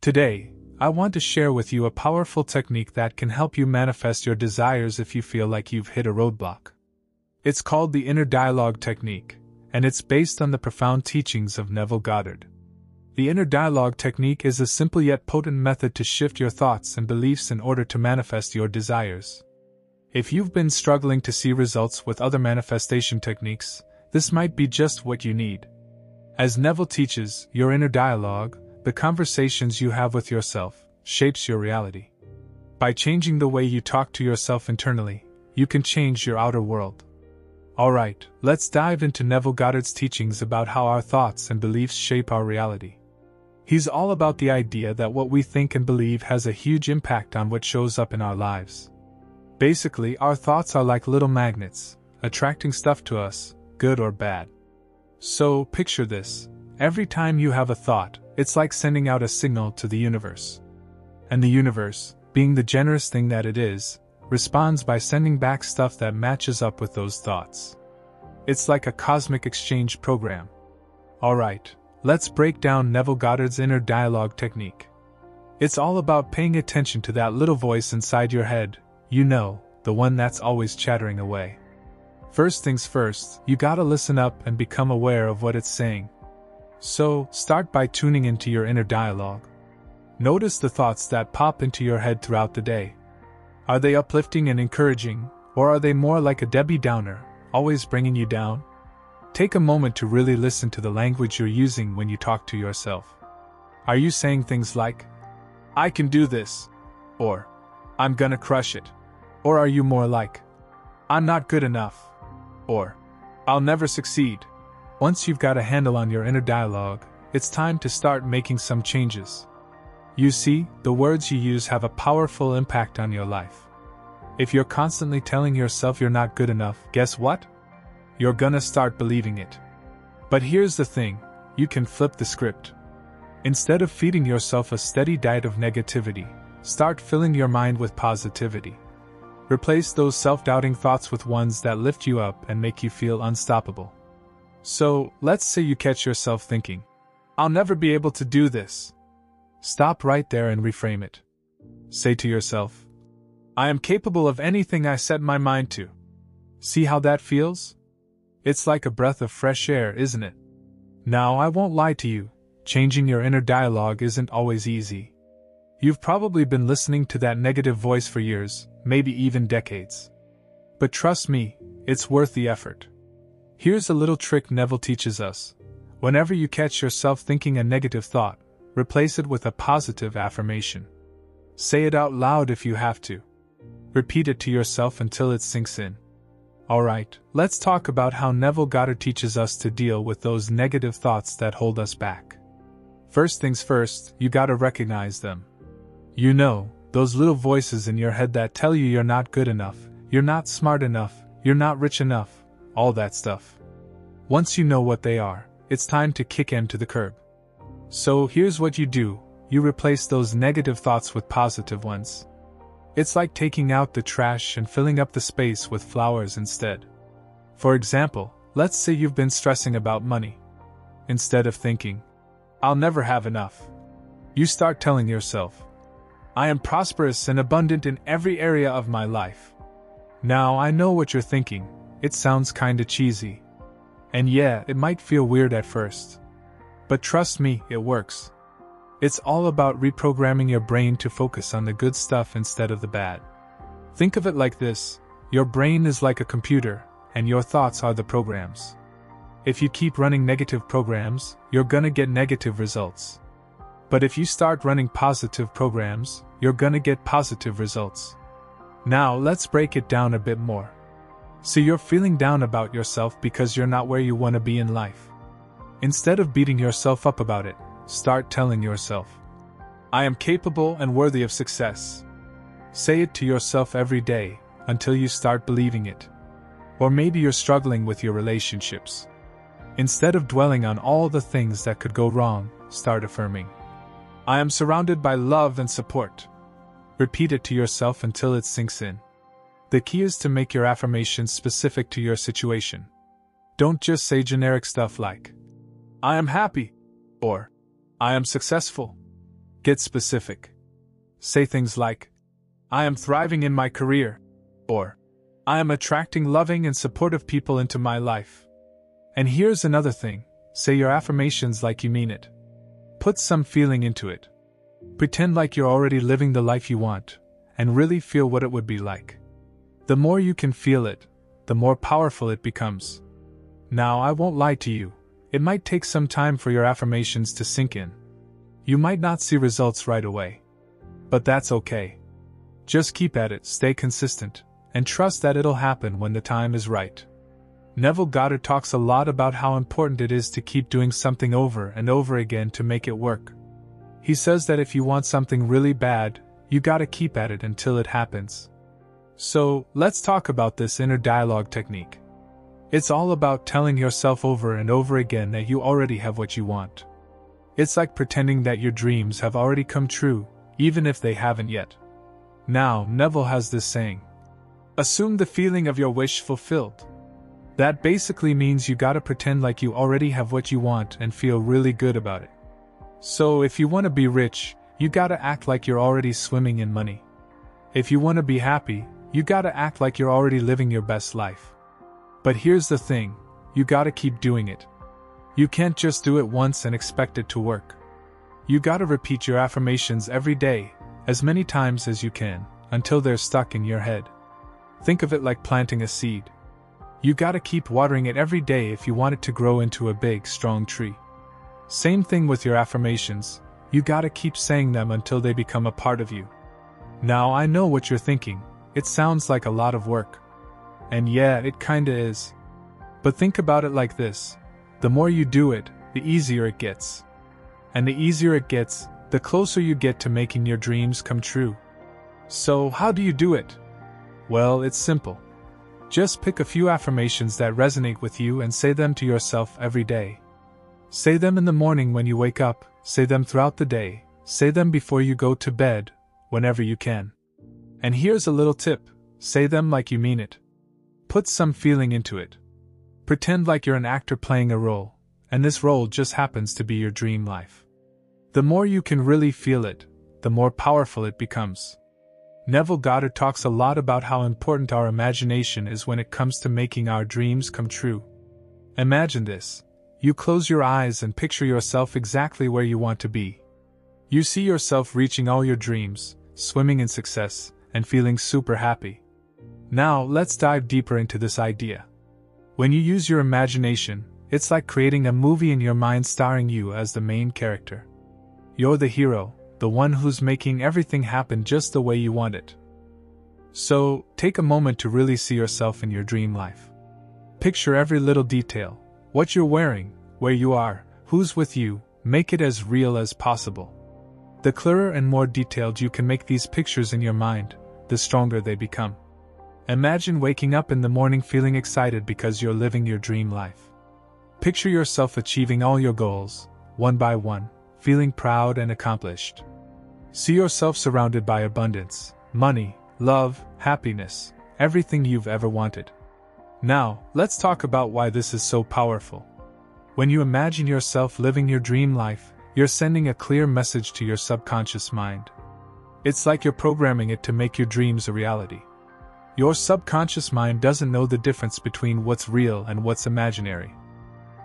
Today, I want to share with you a powerful technique that can help you manifest your desires if you feel like you've hit a roadblock. It's called the inner dialogue technique, and it's based on the profound teachings of Neville Goddard. The inner dialogue technique is a simple yet potent method to shift your thoughts and beliefs in order to manifest your desires. If you've been struggling to see results with other manifestation techniques, this might be just what you need. As Neville teaches, your inner dialogue, the conversations you have with yourself, shapes your reality. By changing the way you talk to yourself internally, you can change your outer world. Alright, let's dive into Neville Goddard's teachings about how our thoughts and beliefs shape our reality. He's all about the idea that what we think and believe has a huge impact on what shows up in our lives. Basically, our thoughts are like little magnets, attracting stuff to us, good or bad. So, picture this. Every time you have a thought, it's like sending out a signal to the universe. And the universe, being the generous thing that it is, responds by sending back stuff that matches up with those thoughts. It's like a cosmic exchange program. Alright, let's break down Neville Goddard's inner dialogue technique. It's all about paying attention to that little voice inside your head, the one that's always chattering away. First things first, you gotta listen up and become aware of what it's saying. So, start by tuning into your inner dialogue. Notice the thoughts that pop into your head throughout the day. Are they uplifting and encouraging, or are they more like a Debbie Downer, always bringing you down? Take a moment to really listen to the language you're using when you talk to yourself. Are you saying things like, "I can do this," or "I'm gonna crush it"? Or are you more like, "I'm not good enough," or "I'll never succeed"? Once you've got a handle on your inner dialogue, it's time to start making some changes. You see, the words you use have a powerful impact on your life. If you're constantly telling yourself you're not good enough, guess what? You're gonna start believing it. But here's the thing, you can flip the script. Instead of feeding yourself a steady diet of negativity, start filling your mind with positivity. Replace those self-doubting thoughts with ones that lift you up and make you feel unstoppable. So, let's say you catch yourself thinking, "I'll never be able to do this." Stop right there and reframe it. Say to yourself, "I am capable of anything I set my mind to." See how that feels? It's like a breath of fresh air, isn't it? Now, I won't lie to you, changing your inner dialogue isn't always easy. You've probably been listening to that negative voice for years, maybe even decades. But trust me, it's worth the effort. Here's a little trick Neville teaches us. Whenever you catch yourself thinking a negative thought, replace it with a positive affirmation. Say it out loud if you have to. Repeat it to yourself until it sinks in. Alright, let's talk about how Neville Goddard teaches us to deal with those negative thoughts that hold us back. First things first, you gotta recognize them. Those little voices in your head that tell you you're not good enough, you're not smart enough, you're not rich enough, all that stuff. Once you know what they are, it's time to kick them to the curb. So here's what you do, you replace those negative thoughts with positive ones. It's like taking out the trash and filling up the space with flowers instead. For example, let's say you've been stressing about money. Instead of thinking, "I'll never have enough," you start telling yourself, "I am prosperous and abundant in every area of my life." Now I know what you're thinking, it sounds kinda cheesy. And yeah, it might feel weird at first. But trust me, it works. It's all about reprogramming your brain to focus on the good stuff instead of the bad. Think of it like this, your brain is like a computer, and your thoughts are the programs. If you keep running negative programs, you're gonna get negative results. But if you start running positive programs, you're gonna get positive results. Now let's break it down a bit more. So you're feeling down about yourself because you're not where you want to be in life. Instead of beating yourself up about it, start telling yourself, "I am capable and worthy of success." Say it to yourself every day, until you start believing it. Or maybe you're struggling with your relationships. Instead of dwelling on all the things that could go wrong, start affirming, "I am surrounded by love and support." Repeat it to yourself until it sinks in. The key is to make your affirmations specific to your situation. Don't just say generic stuff like, "I am happy," or "I am successful." Get specific. Say things like, I am thriving in my career, or I am attracting loving and supportive people into my life. And here's another thing, say your affirmations like you mean it. Put some feeling into it. Pretend like you're already living the life you want, and really feel what it would be like. The more you can feel it, the more powerful it becomes. Now, I won't lie to you, it might take some time for your affirmations to sink in. You might not see results right away. But that's okay. Just keep at it, stay consistent, and trust that it'll happen when the time is right. Neville Goddard talks a lot about how important it is to keep doing something over and over again to make it work. He says that if you want something really bad, you gotta keep at it until it happens. So, let's talk about this inner dialogue technique. It's all about telling yourself over and over again that you already have what you want. It's like pretending that your dreams have already come true, even if they haven't yet. Now, Neville has this saying, assume the feeling of your wish fulfilled. That basically means you gotta pretend like you already have what you want and feel really good about it. So if you want to be rich, you gotta act like you're already swimming in money. If you want to be happy, you gotta act like you're already living your best life. But here's the thing, you gotta keep doing it. You can't just do it once and expect it to work. You gotta repeat your affirmations every day, as many times as you can, until they're stuck in your head. Think of it like planting a seed. You gotta keep watering it every day if you want it to grow into a big, strong tree. Same thing with your affirmations, you gotta keep saying them until they become a part of you. Now I know what you're thinking, it sounds like a lot of work. And yeah, it kinda is. But think about it like this, the more you do it, the easier it gets. And the easier it gets, the closer you get to making your dreams come true. So how do you do it? Well, it's simple. Just pick a few affirmations that resonate with you and say them to yourself every day. Say them in the morning when you wake up, say them throughout the day, say them before you go to bed, whenever you can. And here's a little tip, say them like you mean it. Put some feeling into it. Pretend like you're an actor playing a role, and this role just happens to be your dream life. The more you can really feel it, the more powerful it becomes. Neville Goddard talks a lot about how important our imagination is when it comes to making our dreams come true. Imagine this. You close your eyes and picture yourself exactly where you want to be. You see yourself reaching all your dreams, swimming in success, and feeling super happy. Now, let's dive deeper into this idea. When you use your imagination, it's like creating a movie in your mind starring you as the main character. You're the hero, the one who's making everything happen just the way you want it. So, take a moment to really see yourself in your dream life. Picture every little detail, what you're wearing, where you are, who's with you, make it as real as possible. The clearer and more detailed you can make these pictures in your mind, the stronger they become. Imagine waking up in the morning feeling excited because you're living your dream life. Picture yourself achieving all your goals, one by one, feeling proud and accomplished. See yourself surrounded by abundance, money, love, happiness, everything you've ever wanted. Now, let's talk about why this is so powerful. When you imagine yourself living your dream life, you're sending a clear message to your subconscious mind. It's like you're programming it to make your dreams a reality. Your subconscious mind doesn't know the difference between what's real and what's imaginary.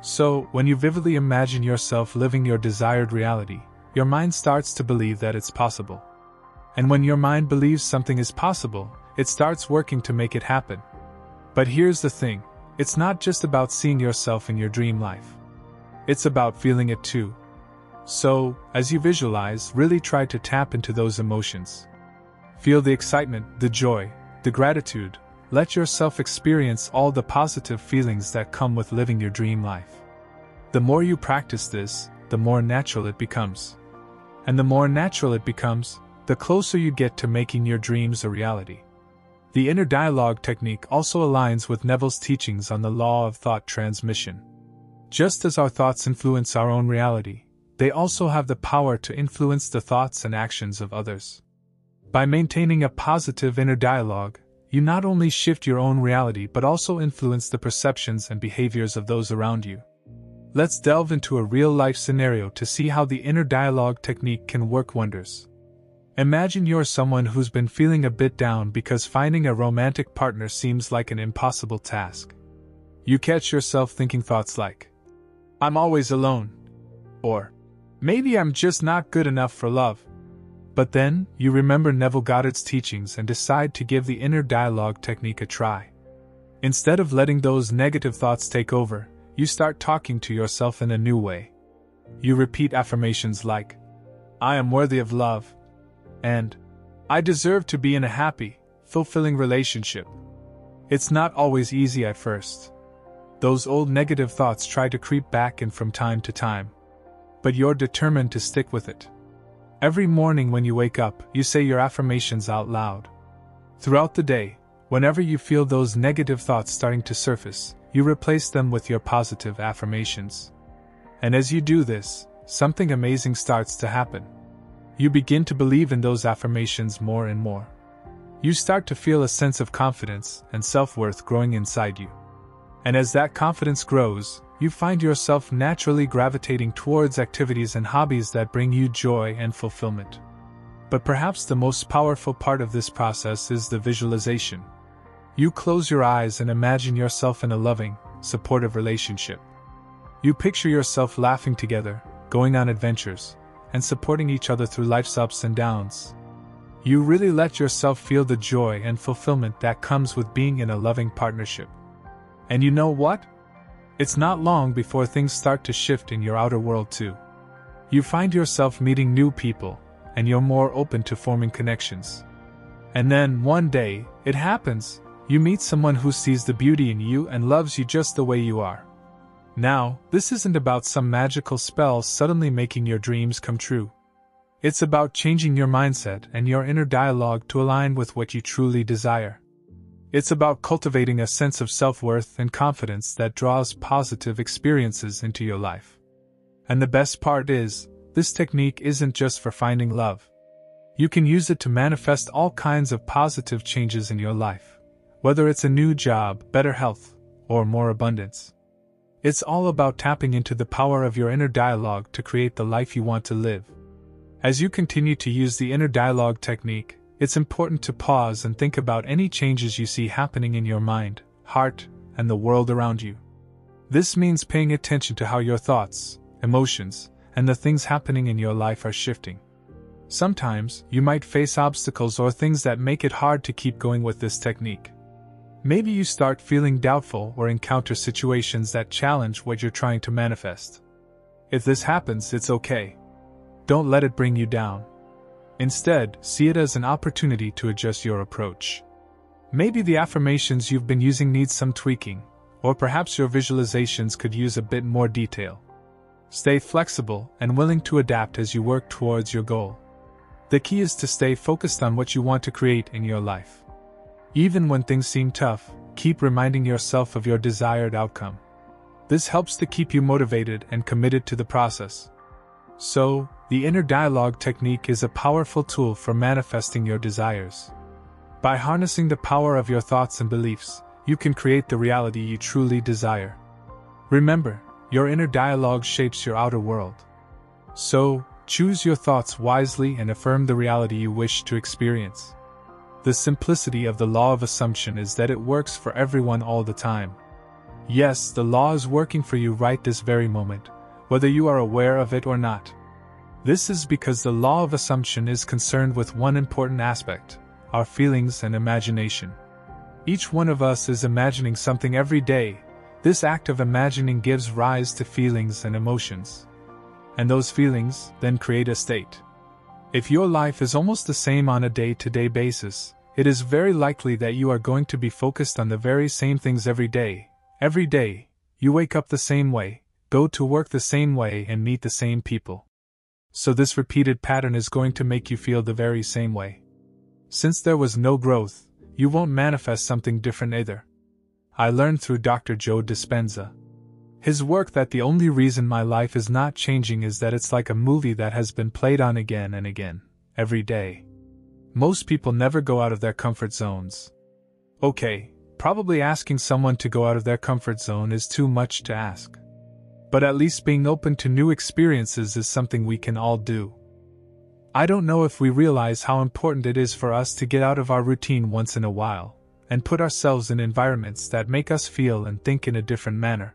So, when you vividly imagine yourself living your desired reality, your mind starts to believe that it's possible. And when your mind believes something is possible, it starts working to make it happen. But here's the thing, it's not just about seeing yourself in your dream life. It's about feeling it too. So, as you visualize, really try to tap into those emotions. Feel the excitement, the joy, the gratitude. Let yourself experience all the positive feelings that come with living your dream life. The more you practice this, the more natural it becomes. And the more natural it becomes, the closer you get to making your dreams a reality. The inner dialogue technique also aligns with Neville's teachings on the law of thought transmission. Just as our thoughts influence our own reality, they also have the power to influence the thoughts and actions of others. By maintaining a positive inner dialogue, you not only shift your own reality but also influence the perceptions and behaviors of those around you. Let's delve into a real-life scenario to see how the inner dialogue technique can work wonders. Imagine you're someone who's been feeling a bit down because finding a romantic partner seems like an impossible task. You catch yourself thinking thoughts like, "I'm always alone," or "Maybe I'm just not good enough for love." But then, you remember Neville Goddard's teachings and decide to give the inner dialogue technique a try. Instead of letting those negative thoughts take over, you start talking to yourself in a new way. You repeat affirmations like, "I am worthy of love," and "I deserve to be in a happy, fulfilling relationship." It's not always easy at first. Those old negative thoughts try to creep back in from time to time. But you're determined to stick with it. Every morning when you wake up, you say your affirmations out loud. Throughout the day, whenever you feel those negative thoughts starting to surface, you replace them with your positive affirmations. And as you do this, something amazing starts to happen. You begin to believe in those affirmations more and more. You start to feel a sense of confidence and self-worth growing inside you. And as that confidence grows, you find yourself naturally gravitating towards activities and hobbies that bring you joy and fulfillment. But perhaps the most powerful part of this process is the visualization. You close your eyes and imagine yourself in a loving, supportive relationship. You picture yourself laughing together, going on adventures, and supporting each other through life's ups and downs. You really let yourself feel the joy and fulfillment that comes with being in a loving partnership. And you know what? It's not long before things start to shift in your outer world too. You find yourself meeting new people, and you're more open to forming connections. And then, one day, it happens. You meet someone who sees the beauty in you and loves you just the way you are. Now, this isn't about some magical spell suddenly making your dreams come true. It's about changing your mindset and your inner dialogue to align with what you truly desire. It's about cultivating a sense of self-worth and confidence that draws positive experiences into your life. And the best part is, this technique isn't just for finding love. You can use it to manifest all kinds of positive changes in your life, whether it's a new job, better health, or more abundance. It's all about tapping into the power of your inner dialogue to create the life you want to live. As you continue to use the inner dialogue technique, it's important to pause and think about any changes you see happening in your mind, heart, and the world around you. This means paying attention to how your thoughts, emotions, and the things happening in your life are shifting. Sometimes, you might face obstacles or things that make it hard to keep going with this technique. Maybe you start feeling doubtful or encounter situations that challenge what you're trying to manifest. If this happens, it's okay. Don't let it bring you down. Instead, see it as an opportunity to adjust your approach. Maybe the affirmations you've been using need some tweaking, or perhaps your visualizations could use a bit more detail. Stay flexible and willing to adapt as you work towards your goal. The key is to stay focused on what you want to create in your life. Even when things seem tough, keep reminding yourself of your desired outcome. This helps to keep you motivated and committed to the process. So, the inner dialogue technique is a powerful tool for manifesting your desires. By harnessing the power of your thoughts and beliefs, you can create the reality you truly desire. Remember, your inner dialogue shapes your outer world. So, choose your thoughts wisely and affirm the reality you wish to experience. The simplicity of the law of assumption is that it works for everyone all the time. Yes, the law is working for you right this very moment, whether you are aware of it or not. This is because the law of assumption is concerned with one important aspect: our feelings and imagination. Each one of us is imagining something every day. This act of imagining gives rise to feelings and emotions. And those feelings then create a state. If your life is almost the same on a day-to-day basis, it is very likely that you are going to be focused on the very same things every day. Every day, you wake up the same way, go to work the same way, and meet the same people. So this repeated pattern is going to make you feel the very same way. Since there was no growth, you won't manifest something different either. I learned through Dr. Joe Dispenza. His work that the only reason my life is not changing is that it's like a movie that has been played on again and again, every day. Most people never go out of their comfort zones. Okay, probably asking someone to go out of their comfort zone is too much to ask. But at least being open to new experiences is something we can all do. I don't know if we realize how important it is for us to get out of our routine once in a while, and put ourselves in environments that make us feel and think in a different manner.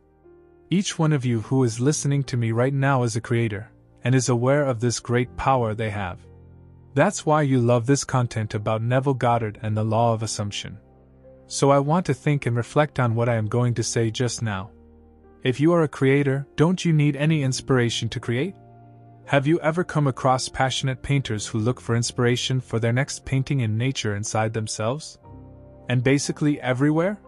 Each one of you who is listening to me right now is a creator, and is aware of this great power they have. That's why you love this content about Neville Goddard and the law of assumption. So I want to think and reflect on what I am going to say just now. If you are a creator, don't you need any inspiration to create? Have you ever come across passionate painters who look for inspiration for their next painting in nature inside themselves? And basically everywhere?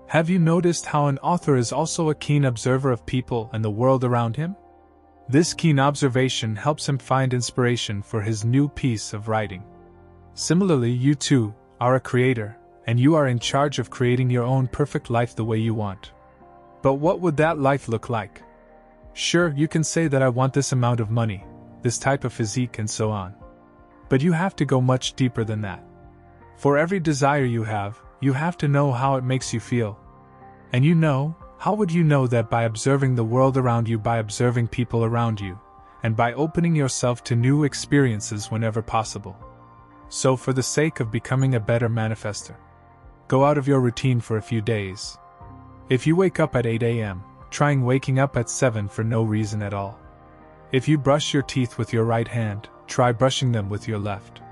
Have you noticed how an author is also a keen observer of people and the world around him? This keen observation helps him find inspiration for his new piece of writing. Similarly, you too are a creator, and you are in charge of creating your own perfect life the way you want. But what would that life look like? Sure, you can say that I want this amount of money, this type of physique, and so on. But you have to go much deeper than that. For every desire you have to know how it makes you feel. And how would you know that? By observing the world around you, by observing people around you, and by opening yourself to new experiences whenever possible. So for the sake of becoming a better manifester, go out of your routine for a few days. If you wake up at 8 a.m., trying waking up at 7 for no reason at all. If you brush your teeth with your right hand, try brushing them with your left.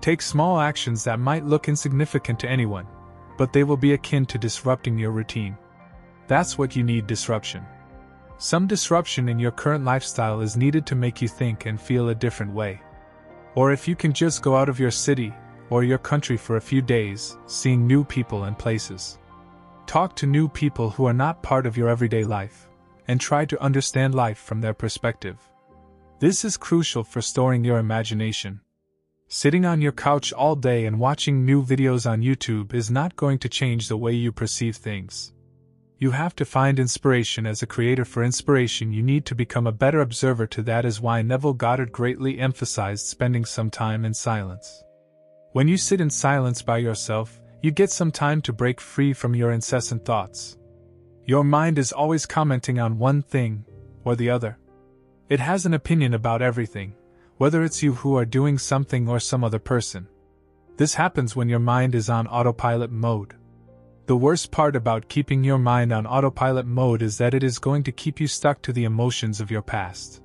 Take small actions that might look insignificant to anyone, but they will be akin to disrupting your routine. That's what you need: disruption. Some disruption in your current lifestyle is needed to make you think and feel a different way. Or if you can just go out of your city or your country for a few days, seeing new people and places. Talk to new people who are not part of your everyday life, and try to understand life from their perspective. This is crucial for storing your imagination. Sitting on your couch all day and watching new videos on YouTube is not going to change the way you perceive things. You have to find inspiration. As a creator. For inspiration, you need to become a better observer. That is why Neville Goddard greatly emphasized spending some time in silence. When you sit in silence by yourself, you get some time to break free from your incessant thoughts. Your mind is always commenting on one thing or the other. It has an opinion about everything, whether it's you who are doing something or some other person. This happens when your mind is on autopilot mode. The worst part about keeping your mind on autopilot mode is that it is going to keep you stuck to the emotions of your past.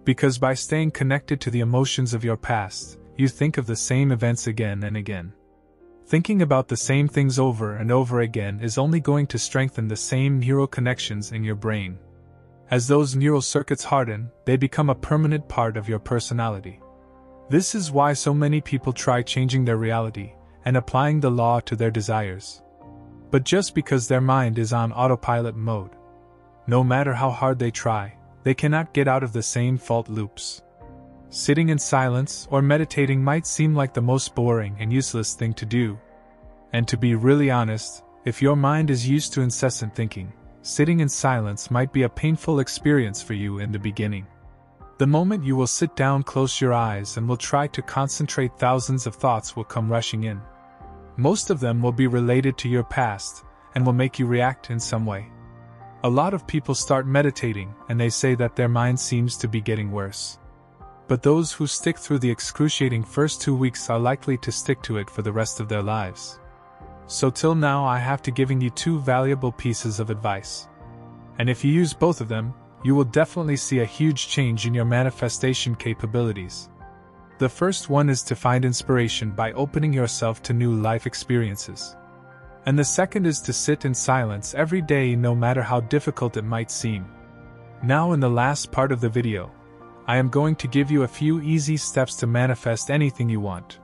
Because by staying connected to the emotions of your past, you think of the same events again and again. Thinking about the same things over and over again is only going to strengthen the same neural connections in your brain. As those neural circuits harden, they become a permanent part of your personality. This is why so many people try changing their reality and applying the law to their desires. But just because their mind is on autopilot mode, no matter how hard they try, they cannot get out of the same fault loops. Sitting in silence or meditating might seem like the most boring and useless thing to do. And to be really honest, if your mind is used to incessant thinking, sitting in silence might be a painful experience for you in the beginning. The moment you will sit down, close your eyes, and will try to concentrate, thousands of thoughts will come rushing in. Most of them will be related to your past and will make you react in some way. A lot of people start meditating and they say that their mind seems to be getting worse. But those who stick through the excruciating first 2 weeks are likely to stick to it for the rest of their lives. So till now I have to giving you 2 valuable pieces of advice. And if you use both of them, you will definitely see a huge change in your manifestation capabilities. The first one is to find inspiration by opening yourself to new life experiences. And the second is to sit in silence every day, no matter how difficult it might seem. Now in the last part of the video, I am going to give you a few easy steps to manifest anything you want.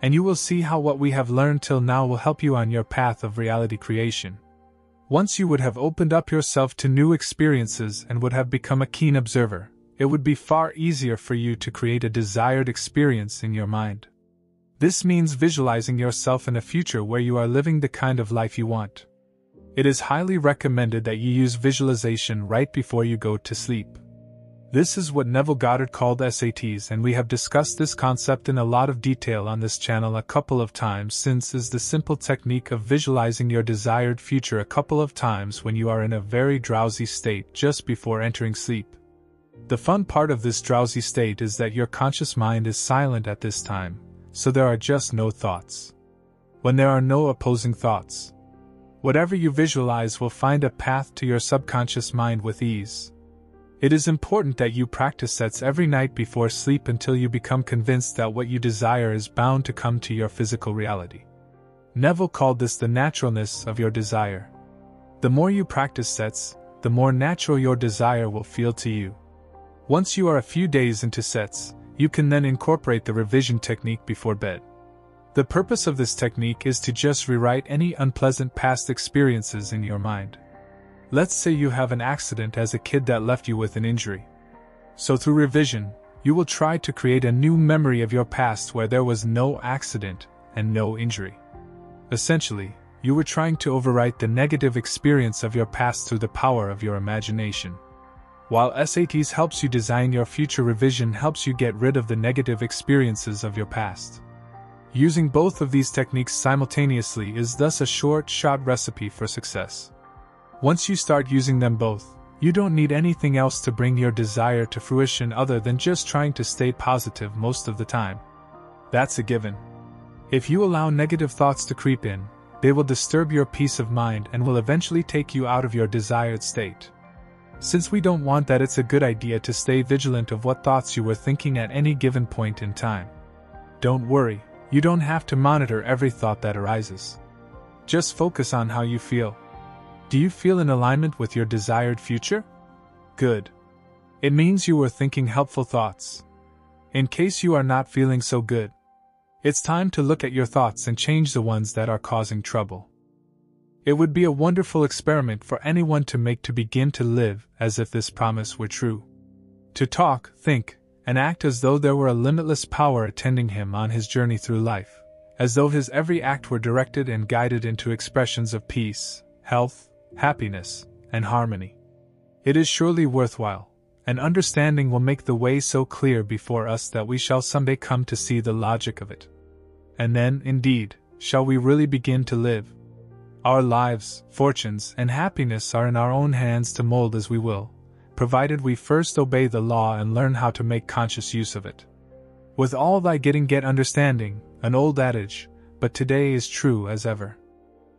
And you will see how what we have learned till now will help you on your path of reality creation. Once you would have opened up yourself to new experiences and would have become a keen observer, it would be far easier for you to create a desired experience in your mind. This means visualizing yourself in a future where you are living the kind of life you want. It is highly recommended that you use visualization right before you go to sleep. This is what Neville Goddard called SATs, and we have discussed this concept in a lot of detail on this channel a couple of times since is the simple technique of visualizing your desired future a couple of times when you are in a very drowsy state just before entering sleep. The fun part of this drowsy state is that your conscious mind is silent at this time, so there are just no thoughts. When there are no opposing thoughts, whatever you visualize will find a path to your subconscious mind with ease. It is important that you practice sets every night before sleep until you become convinced that what you desire is bound to come to your physical reality. Neville called this the naturalness of your desire. The more you practice sets, the more natural your desire will feel to you. Once you are a few days into sets, you can then incorporate the revision technique before bed. The purpose of this technique is to just rewrite any unpleasant past experiences in your mind. Let's say you have an accident as a kid that left you with an injury. So through revision, you will try to create a new memory of your past where there was no accident and no injury. Essentially, you were trying to overwrite the negative experience of your past through the power of your imagination. While SATs helps you design your future, revision helps you get rid of the negative experiences of your past. Using both of these techniques simultaneously is thus a shot recipe for success. Once you start using them both, you don't need anything else to bring your desire to fruition other than just trying to stay positive most of the time. That's a given. If you allow negative thoughts to creep in, they will disturb your peace of mind and will eventually take you out of your desired state. Since we don't want that, it's a good idea to stay vigilant of what thoughts you were thinking at any given point in time. Don't worry, you don't have to monitor every thought that arises. Just focus on how you feel. Do you feel in alignment with your desired future? Good. It means you were thinking helpful thoughts. In case you are not feeling so good, it's time to look at your thoughts and change the ones that are causing trouble. It would be a wonderful experiment for anyone to make to begin to live as if this promise were true. To talk, think, and act as though there were a limitless power attending him on his journey through life, as though his every act were directed and guided into expressions of peace, health, happiness, and harmony. It is surely worthwhile, and understanding will make the way so clear before us that we shall someday come to see the logic of it. And then, indeed, shall we really begin to live. Our lives, fortunes, and happiness are in our own hands to mold as we will, provided we first obey the law and learn how to make conscious use of it. With all thy getting get understanding, an old adage, but today is true as ever.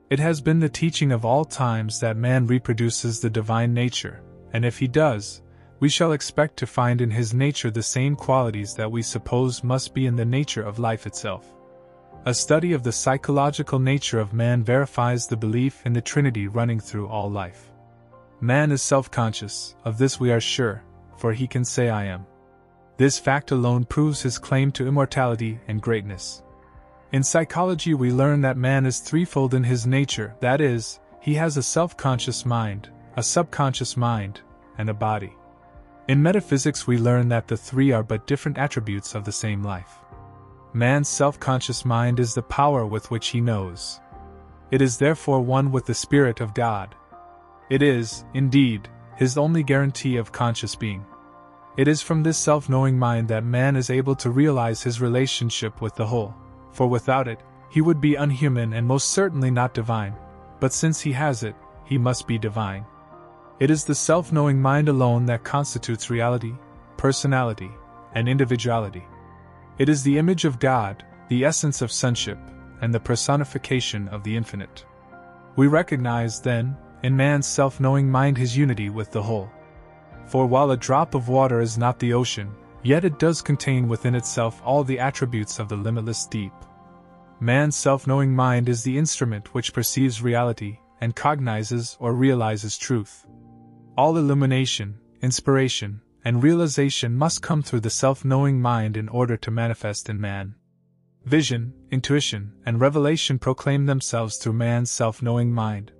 It has been the teaching of all times that man reproduces the divine nature, and if he does, we shall expect to find in his nature the same qualities that we suppose must be in the nature of life itself. A study of the psychological nature of man verifies the belief in the Trinity running through all life. Man is self-conscious, of this we are sure, for he can say I am. This fact alone proves his claim to immortality and greatness. In psychology we learn that man is threefold in his nature, that is, he has a self-conscious mind, a subconscious mind, and a body. In metaphysics we learn that the three are but different attributes of the same life. Man's self-conscious mind is the power with which he knows. It is therefore one with the Spirit of God. It is, indeed, his only guarantee of conscious being. It is from this self-knowing mind that man is able to realize his relationship with the whole. For without it, he would be unhuman and most certainly not divine, but since he has it, he must be divine. It is the self-knowing mind alone that constitutes reality, personality, and individuality. It is the image of God, the essence of sonship, and the personification of the infinite. We recognize, then, in man's self-knowing mind his unity with the whole. For while a drop of water is not the ocean, yet it does contain within itself all the attributes of the limitless deep. Man's self-knowing mind is the instrument which perceives reality and cognizes or realizes truth. All illumination, inspiration, and realization must come through the self-knowing mind in order to manifest in man. Vision, intuition, and revelation proclaim themselves through man's self-knowing mind.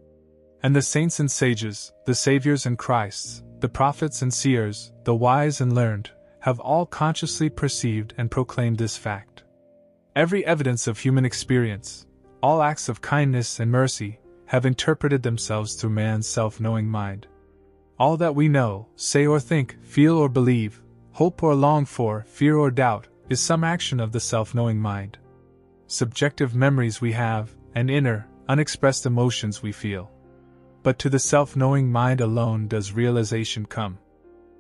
And the saints and sages, the saviors and Christs, the prophets and seers, the wise and learned, have all consciously perceived and proclaimed this fact. Every evidence of human experience, all acts of kindness and mercy, have interpreted themselves through man's self-knowing mind. All that we know, say or think, feel or believe, hope or long for, fear or doubt, is some action of the self-knowing mind. Subjective memories we have, and inner, unexpressed emotions we feel. But to the self-knowing mind alone does realization come.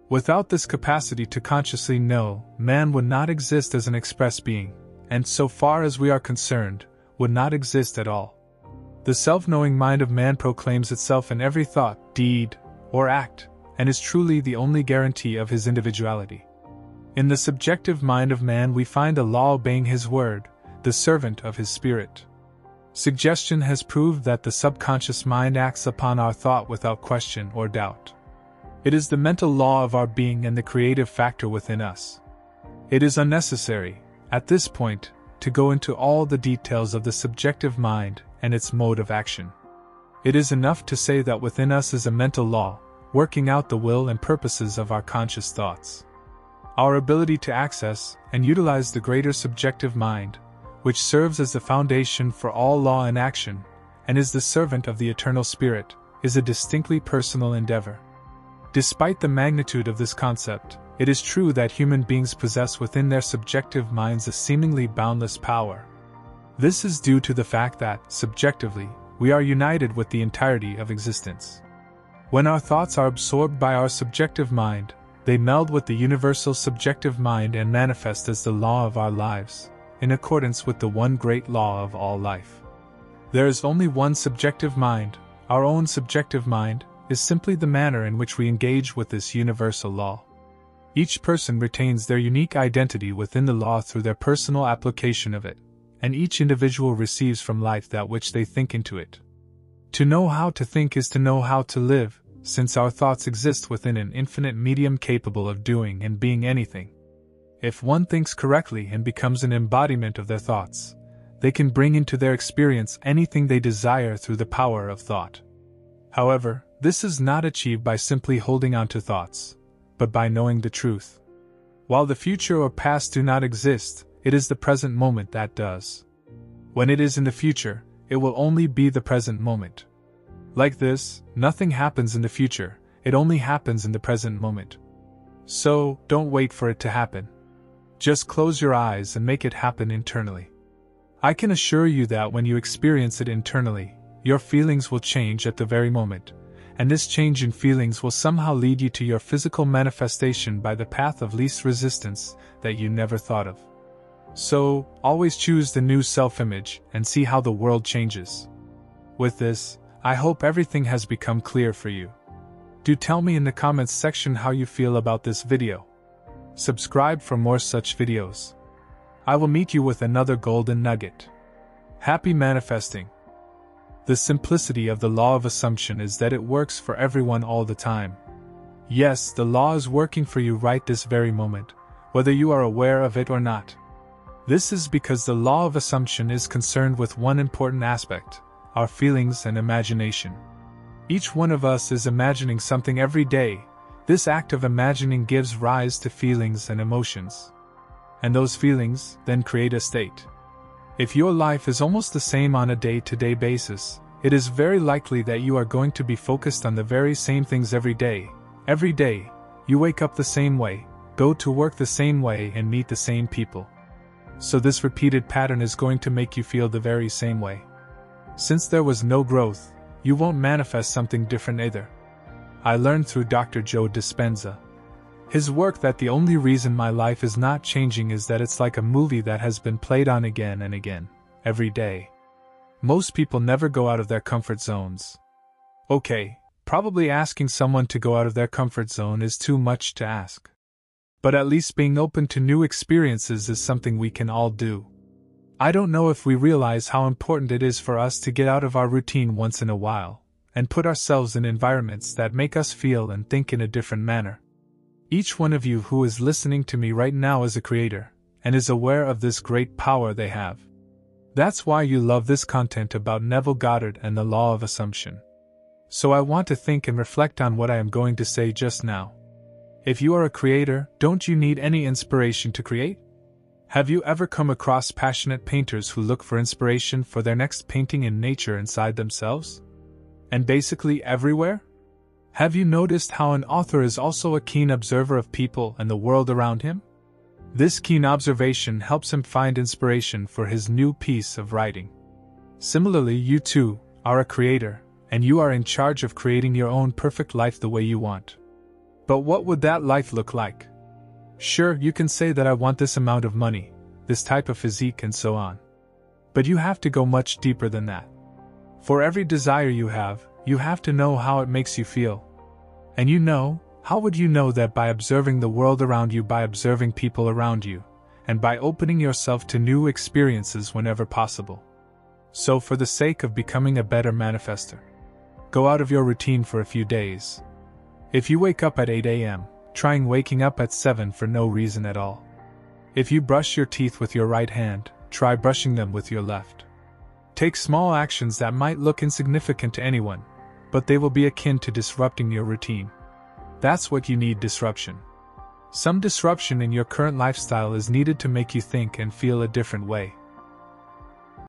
Without this capacity to consciously know, man would not exist as an express being, and so far as we are concerned, would not exist at all. The self-knowing mind of man proclaims itself in every thought, deed, or act, and is truly the only guarantee of his individuality. In the subjective mind of man we find a law obeying his word, the servant of his spirit. Suggestion has proved that the subconscious mind acts upon our thought without question or doubt. It is the mental law of our being and the creative factor within us. It is unnecessary, at this point, to go into all the details of the subjective mind and its mode of action. It is enough to say that within us is a mental law, working out the will and purposes of our conscious thoughts. Our ability to access and utilize the greater subjective mind, which serves as the foundation for all law and action, and is the servant of the eternal spirit, is a distinctly personal endeavor. Despite the magnitude of this concept, it is true that human beings possess within their subjective minds a seemingly boundless power. This is due to the fact that, subjectively, we are united with the entirety of existence. When our thoughts are absorbed by our subjective mind, they meld with the universal subjective mind and manifest as the law of our lives, in accordance with the one great law of all life. There is only one subjective mind. Our own subjective mind is simply the manner in which we engage with this universal law. Each person retains their unique identity within the law through their personal application of it, and each individual receives from life that which they think into it. To know how to think is to know how to live, since our thoughts exist within an infinite medium capable of doing and being anything. If one thinks correctly and becomes an embodiment of their thoughts, they can bring into their experience anything they desire through the power of thought. However, this is not achieved by simply holding on to thoughts, but by knowing the truth. While the future or past do not exist, it is the present moment that does. When it is in the future, it will only be the present moment. Like this, nothing happens in the future, it only happens in the present moment. So, don't wait for it to happen. Just close your eyes and make it happen internally. I can assure you that when you experience it internally, your feelings will change at the very moment, and this change in feelings will somehow lead you to your physical manifestation by the path of least resistance that you never thought of. So, always choose the new self-image and see how the world changes. With this, I hope everything has become clear for you. Do tell me in the comments section how you feel about this video. Subscribe for more such videos. I will meet you with another golden nugget. Happy manifesting! The simplicity of the law of assumption is that it works for everyone all the time. Yes, the law is working for you right this very moment, whether you are aware of it or not. This is because the law of assumption is concerned with one important aspect: our feelings and imagination. Each one of us is imagining something every day. This act of imagining gives rise to feelings and emotions. And those feelings then create a state. If your life is almost the same on a day-to-day basis, it is very likely that you are going to be focused on the very same things every day. Every day, you wake up the same way, go to work the same way, and meet the same people. So this repeated pattern is going to make you feel the very same way. Since there was no growth, you won't manifest something different either. I learned through Dr. Joe Dispenza. His work that the only reason my life is not changing is that it's like a movie that has been played on again and again, every day. Most people never go out of their comfort zones. Okay, probably asking someone to go out of their comfort zone is too much to ask. But at least being open to new experiences is something we can all do. I don't know if we realize how important it is for us to get out of our routine once in a while, and put ourselves in environments that make us feel and think in a different manner. Each one of you who is listening to me right now is a creator, and is aware of this great power they have. That's why you love this content about Neville Goddard and the law of assumption. So I want to think and reflect on what I am going to say just now. If you are a creator, don't you need any inspiration to create? Have you ever come across passionate painters who look for inspiration for their next painting in nature inside themselves? And basically everywhere? Have you noticed how an author is also a keen observer of people and the world around him? This keen observation helps him find inspiration for his new piece of writing. Similarly, you too are a creator, and you are in charge of creating your own perfect life the way you want. But what would that life look like? Sure, you can say that I want this amount of money, this type of physique, and so on. But you have to go much deeper than that. For every desire you have to know how it makes you feel. And how would you know that? By observing the world around you, by observing people around you, and by opening yourself to new experiences whenever possible. So for the sake of becoming a better manifester, go out of your routine for a few days. If you wake up at 8 a.m., trying waking up at 7 for no reason at all. If you brush your teeth with your right hand, try brushing them with your left. Take small actions that might look insignificant to anyone, but they will be akin to disrupting your routine. That's what you need: disruption. Some disruption in your current lifestyle is needed to make you think and feel a different way.